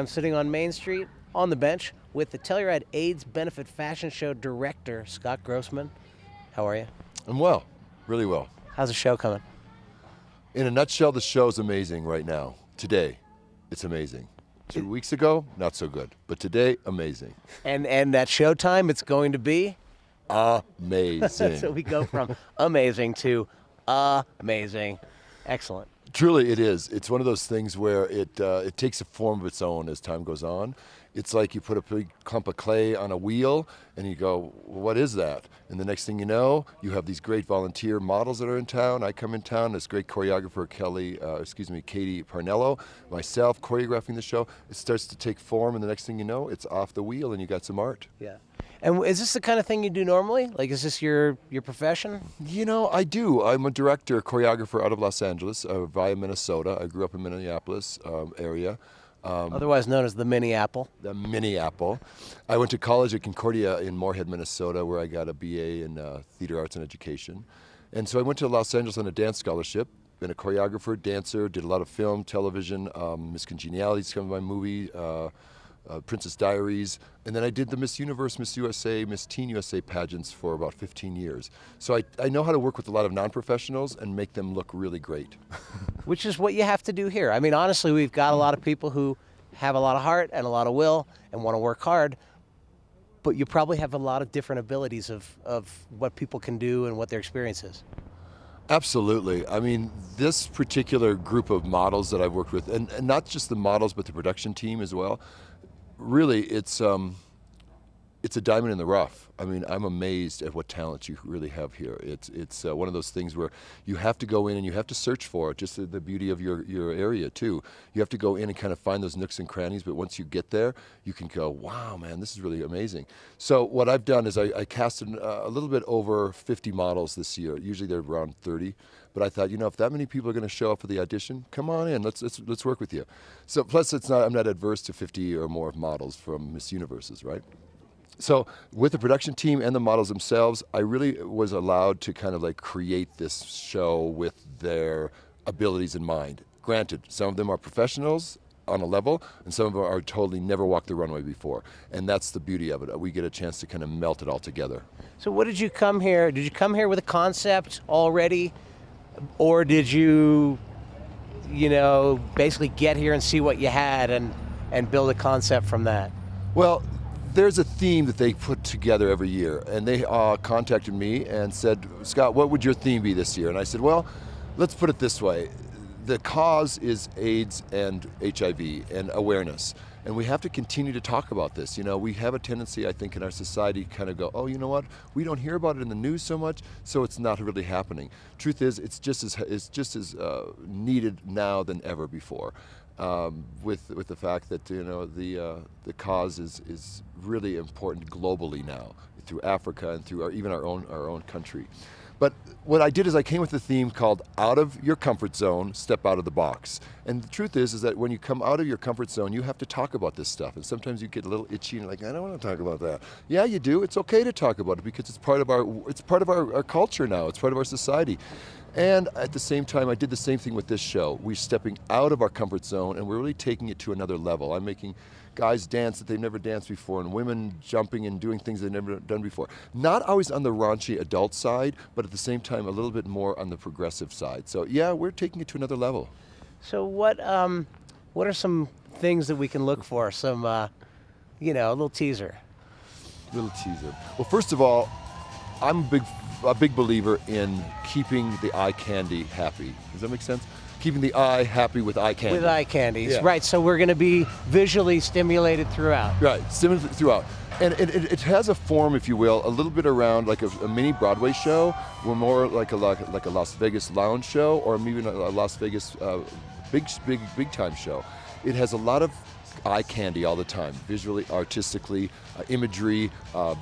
I'm sitting on Main Street on the bench with the Telluride AIDS Benefit Fashion Show director, Scott Grossman. How are you? I'm well, really well. How's the show coming? In a nutshell, the show's amazing right now. Today, it's amazing. 2 weeks ago, not so good. But today, amazing. And that showtime, it's going to be? Amazing. So we go from amazing to amazing. Excellent. Truly, it is. It's one of those things where it takes a form of its own as time goes on. It's like you put a big clump of clay on a wheel and you go, what is that? And the next thing you know, you have these great volunteer models that are in town. I come in town, this great choreographer, Katie Parnello, myself choreographing the show. It starts to take form and the next thing you know, it's off the wheel and you got some art. Yeah. And is this the kind of thing you do normally? Like, is this your profession? You know, I do. I'm a director, choreographer out of Los Angeles via Minnesota. I grew up in Minneapolis area. Otherwise known as the Mini Apple. The Mini Apple. I went to college at Concordia in Moorhead, Minnesota, where I got a BA in theater arts and education. And so I went to Los Angeles on a dance scholarship. Been a choreographer, dancer, did a lot of film, television. Miss Congeniality is kind of my movie. Princess Diaries, and then I did the Miss Universe, Miss USA, Miss Teen USA pageants for about 15 years. So I know how to work with a lot of non-professionals and make them look really great. Which is what you have to do here. I mean, honestly, we've got a lot of people who have a lot of heart and a lot of will and want to work hard, but you probably have a lot of different abilities of what people can do and what their experience is. Absolutely. I mean, this particular group of models that I've worked with, and not just the models, but the production team as well, really, it's a diamond in the rough. I mean, I'm amazed at what talent you really have here. It's one of those things where you have to go in and you have to search for it, just the beauty of your area too. You have to go in and kind of find those nooks and crannies, but once you get there, you can go, wow, man, this is really amazing. So what I've done is I casted a little bit over 50 models this year. Usually they're around 30. But I thought, you know, if that many people are going to show up for the audition, come on in, let's work with you. So plus I'm not adverse to 50 or more models from Miss Universes, right? So with the production team and the models themselves, I really was allowed to kind of like create this show with their abilities in mind. Granted, some of them are professionals on a level, and some of them are totally never walked the runway before. And that's the beauty of it. We get a chance to kind of melt it all together. So what did you come here? Did you come here with a concept already? Or did you basically get here and see what you had and build a concept from that? Well, there's a theme that they put together every year, and they contacted me and said, Scott, what would your theme be this year? And I said, well, let's put it this way. The cause is AIDS and HIV and awareness. And we have to continue to talk about this. You know, we have a tendency, I think, in our society kind of go, oh, you know what? We don't hear about it in the news so much, so it's not really happening. Truth is, it's just as needed now than ever before. With the fact that, you know, the cause is really important globally now, through Africa and through even our own country. But what I did is I came with a theme called Out of Your Comfort Zone, Step Out of the Box. And the truth is that when you come out of your comfort zone, you have to talk about this stuff. And sometimes you get a little itchy and like, I don't want to talk about that. Yeah, you do. It's okay to talk about it because it's part of our culture now. It's part of our society. And at the same time, I did the same thing with this show. We're stepping out of our comfort zone and we're really taking it to another level. I'm making guys dance that they've never danced before and women jumping and doing things they've never done before. Not always on the raunchy adult side, but at the same time a little bit more on the progressive side. So yeah, we're taking it to another level. So what are some things that we can look for? Some, a little teaser. Little teaser. Well, first of all, I'm a big believer in keeping the eye candy happy. Does that make sense? Keeping the eye happy with eye candy. With eye candies, yeah. Right. So we're going to be visually stimulated throughout. Right, stimulated throughout. And it has a form, if you will, a little bit around like a mini Broadway show. We're more like a Las Vegas lounge show or even a Las Vegas big time show. It has a lot of eye candy all the time, visually, artistically, imagery,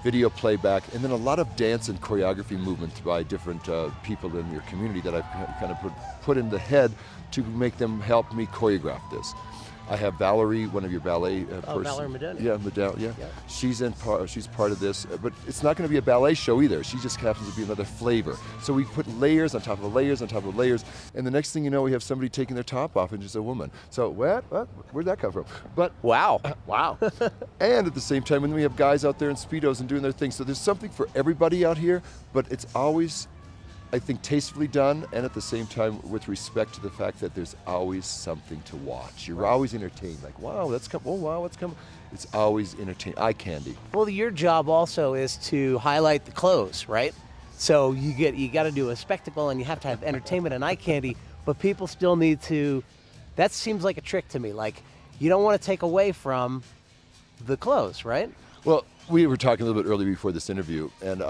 video playback, and then a lot of dance and choreography movements by different people in your community that I've kind of put in the head to make them help me choreograph this. I have Valerie, one of your ballet person. Valerie Medoni. Yeah, yeah. She's part of this, but it's not going to be a ballet show either. She just happens to be another flavor. So we put layers on top of layers on top of layers, and the next thing you know, we have somebody taking their top off and just a woman. So what? Where'd that come from? But wow. And at the same time, when we have guys out there in Speedos and doing their thing, so there's something for everybody out here, but it's always, I think, tastefully done, and at the same time with respect to the fact that there's always something to watch. You're always entertained, like, wow, that's come, oh wow, what's coming. It's always entertaining, eye candy. Well, your job also is to highlight the clothes, right? So you got to do a spectacle, and you have to have entertainment and eye candy, but people still need to, that seems like a trick to me. Like, you don't want to take away from the clothes, right? Well, we were talking a little bit earlier before this interview, and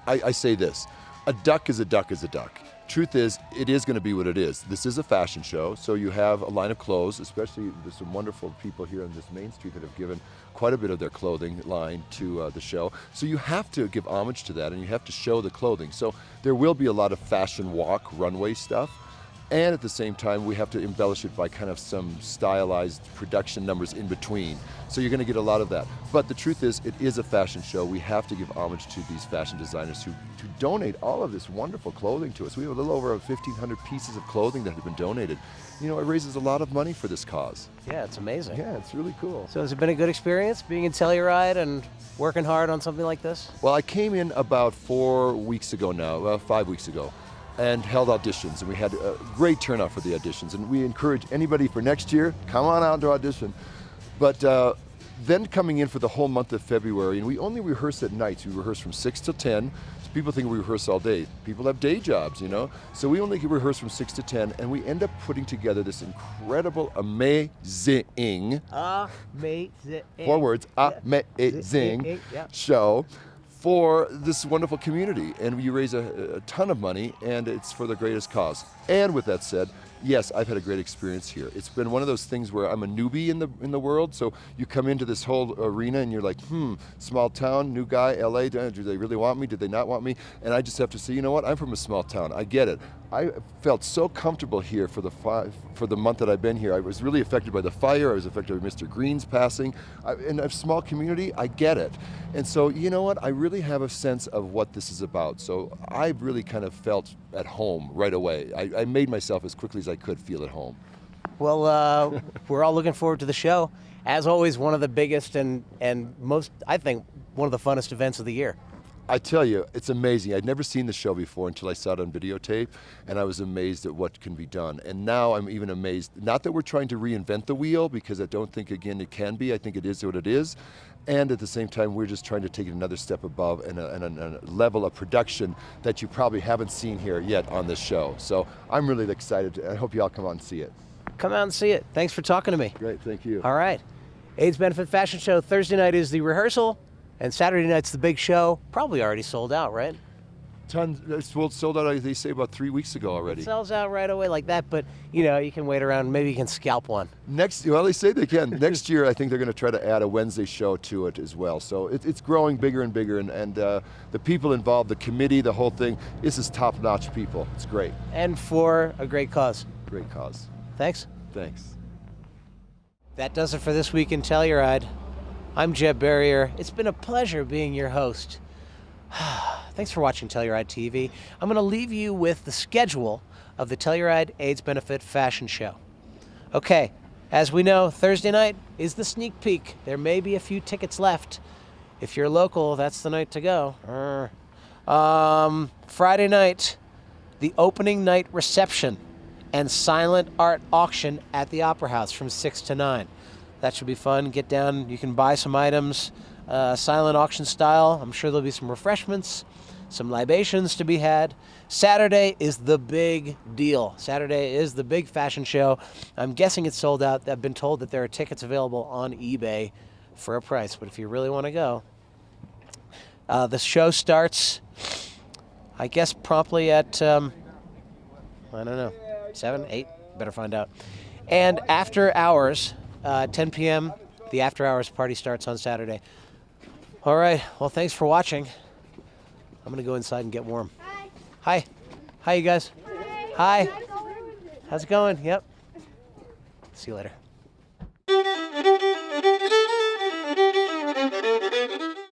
I say this. A duck is a duck is a duck. Truth is, it is going to be what it is. This is a fashion show, so you have a line of clothes, especially there's some wonderful people here on this main street that have given quite a bit of their clothing line to the show. So you have to give homage to that, and you have to show the clothing. So there will be a lot of fashion walk, runway stuff. And at the same time, we have to embellish it by kind of some stylized production numbers in between. So you're going to get a lot of that. But the truth is, it is a fashion show. We have to give homage to these fashion designers who donate all of this wonderful clothing to us. We have a little over 1,500 pieces of clothing that have been donated. You know, it raises a lot of money for this cause. Yeah, it's amazing. Yeah, it's really cool. So has it been a good experience being in Telluride and working hard on something like this? Well, I came in about 4 weeks ago now, well, 5 weeks ago, and held auditions, and we had a great turnout for the auditions, and we encourage anybody for next year, come on out to audition. But then coming in for the whole month of February, and we only rehearse at nights. We rehearse from 6 till 10. So people think we rehearse all day. People have day jobs, you know? So we only rehearse from 6 to 10, and we end up putting together this incredible, amazing, 4 words, amazing show for this wonderful community, and you raise a ton of money, and it's for the greatest cause. And with that said, yes, I've had a great experience here. It's been one of those things where I'm a newbie in the world, so you come into this whole arena and you're like, small town, new guy, LA, do they really want me? Did they not want me? And I just have to say, you know what, I'm from a small town, I get it. I felt so comfortable here for the month that I've been here. I was really affected by the fire, I was affected by Mr. Green's passing. In a small community, I get it. And so, you know what, I really have a sense of what this is about. So I really kind of felt at home right away. I made myself as quickly as I could feel at home. Well, we're all looking forward to the show. As always, one of the biggest and most, I think, one of the funnest events of the year. I tell you, it's amazing. I'd never seen the show before until I saw it on videotape, and I was amazed at what can be done. And now I'm even amazed, not that we're trying to reinvent the wheel, because I don't think, again, it can be. I think it is what it is. And at the same time, we're just trying to take it another step above and a level of production that you probably haven't seen here yet on this show. So I'm really excited. I hope you all come out and see it. Come out and see it. Thanks for talking to me. Great, thank you. All right. AIDS Benefit Fashion Show. Thursday night is the rehearsal, and Saturday night's the big show. Probably already sold out, right? Tons, it's sold out, they say, about 3 weeks ago already. It sells out right away like that, but you know, you can wait around, maybe you can scalp one. Well, they say they can. Next year, I think they're going to try to add a Wednesday show to it as well. So it's growing bigger and bigger, and the people involved, the committee, the whole thing, this is top-notch people. It's great. And for a great cause. Great cause. Thanks. Thanks. That does it for this week in Telluride. I'm Jeb Berrier. It's been a pleasure being your host. Thanks for watching Telluride TV. I'm going to leave you with the schedule of the Telluride AIDS Benefit Fashion Show. Okay, as we know, Thursday night is the sneak peek. There may be a few tickets left. If you're local, that's the night to go. Friday night, the opening night reception and silent art auction at the Opera House from 6 to 9. That should be fun. Get down, you can buy some items, silent auction style. I'm sure there'll be some refreshments, some libations to be had. Saturday is the big deal. Saturday is the big fashion show. I'm guessing it's sold out. I've been told that there are tickets available on eBay for a price, but if you really want to go, the show starts, I guess, promptly at, I don't know, 7, 8, better find out. And after hours, 10 p.m., the after hours party starts on Saturday. All right, well, thanks for watching. I'm gonna go inside and get warm. Hi. Hi. Hi, you guys. Hi. Hi. How's it going? Yep. See you later.